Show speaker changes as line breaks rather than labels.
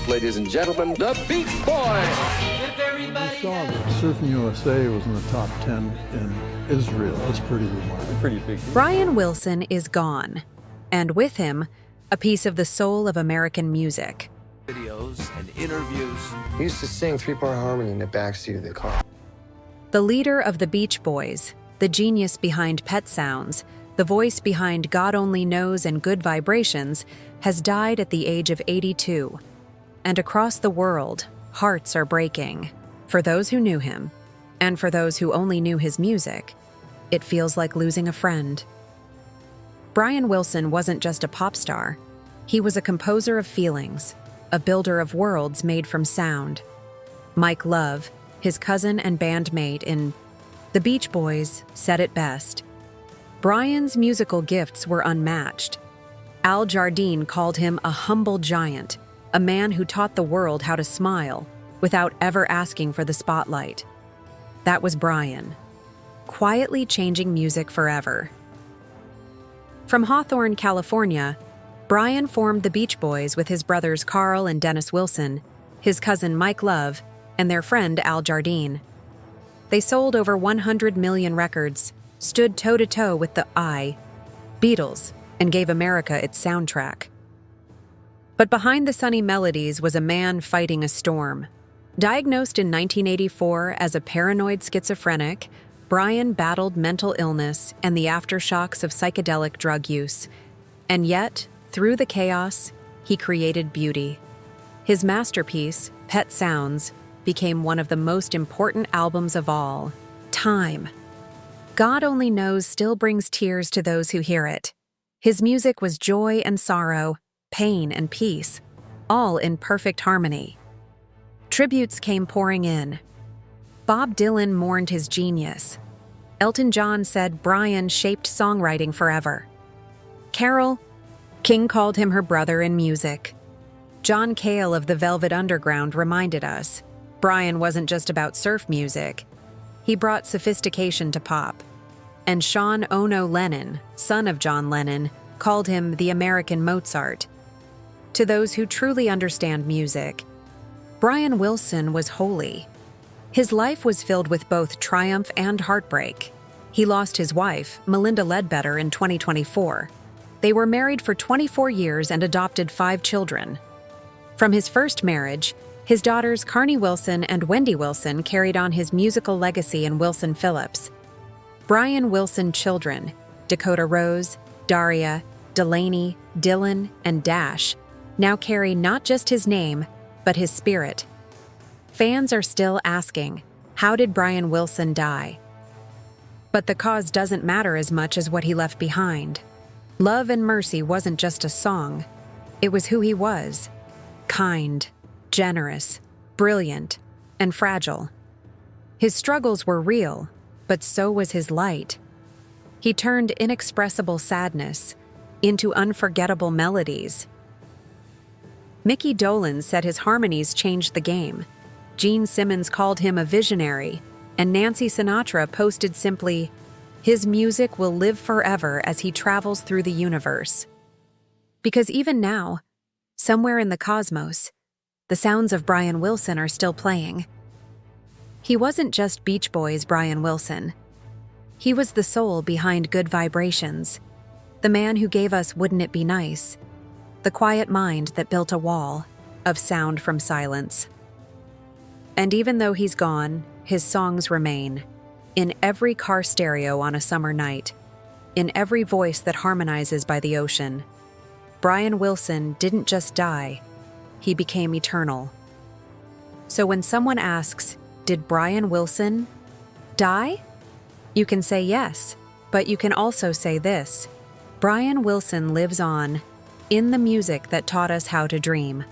ladies and gentlemen, the Beach Boys.
We saw that Surfing USA was in the top 10 in Israel. That's pretty remarkable.
Pretty big deal.
Brian Wilson is gone, and with him, a piece of the soul of American music.
Videos and interviews.
We used to sing three-part harmony in the backseat of the car.
The leader of the Beach Boys, the genius behind Pet Sounds, the voice behind God Only Knows and Good Vibrations, has died at the age of 82. And across the world, hearts are breaking. For those who knew him, and for those who only knew his music, it feels like losing a friend. Brian Wilson wasn't just a pop star. He was a composer of feelings, a builder of worlds made from sound. Mike Love, his cousin and bandmate in The Beach Boys, said it best. Brian's musical gifts were unmatched. Al Jardine called him a humble giant, a man who taught the world how to smile without ever asking for the spotlight. That was Brian, quietly changing music forever. From Hawthorne, California, Brian formed the Beach Boys with his brothers Carl and Dennis Wilson, his cousin Mike Love, and their friend Al Jardine. They sold over 100 million records, stood toe-to-toe with the Beatles, and gave America its soundtrack. But behind the sunny melodies was a man fighting a storm. Diagnosed in 1984 as a paranoid schizophrenic, Brian battled mental illness and the aftershocks of psychedelic drug use. And yet, through the chaos, he created beauty. His masterpiece, Pet Sounds, became one of the most important albums of all time. God Only Knows still brings tears to those who hear it. His music was joy and sorrow, pain and peace, all in perfect harmony. Tributes came pouring in. Bob Dylan mourned his genius. Elton John said Brian shaped songwriting forever. Carole King called him her brother in music. John Cale of the Velvet Underground reminded us, Brian wasn't just about surf music. He brought sophistication to pop. And Sean Lennon, son of John Lennon, called him the American Mozart. To those who truly understand music, Brian Wilson was holy. His life was filled with both triumph and heartbreak. He lost his wife, Melinda Ledbetter, in 2024. They were married for 24 years and adopted 5 children. From his first marriage, his daughters Carney Wilson and Wendy Wilson carried on his musical legacy in Wilson Phillips. Brian Wilson children, Dakota Rose, Daria, Delaney, Dylan, and Dash, now carry not just his name, but his spirit. Fans are still asking, how did Brian Wilson die? But the cause doesn't matter as much as what he left behind. Love and Mercy wasn't just a song. It was who he was. Kind, generous, brilliant, and fragile. His struggles were real, but so was his light. He turned inexpressible sadness into unforgettable melodies. Mickey Dolenz said his harmonies changed the game. Gene Simmons called him a visionary, and Nancy Sinatra posted simply, "His music will live forever as he travels through the universe." Because even now, somewhere in the cosmos, the sounds of Brian Wilson are still playing. He wasn't just Beach Boys' Brian Wilson. He was the soul behind Good Vibrations, the man who gave us Wouldn't It Be Nice, the quiet mind that built a wall of sound from silence. And even though he's gone, his songs remain, in every car stereo on a summer night, in every voice that harmonizes by the ocean. Brian Wilson didn't just die, he became eternal. So when someone asks, did Brian Wilson die? You can say yes, but you can also say this: Brian Wilson lives on, in the music that taught us how to dream.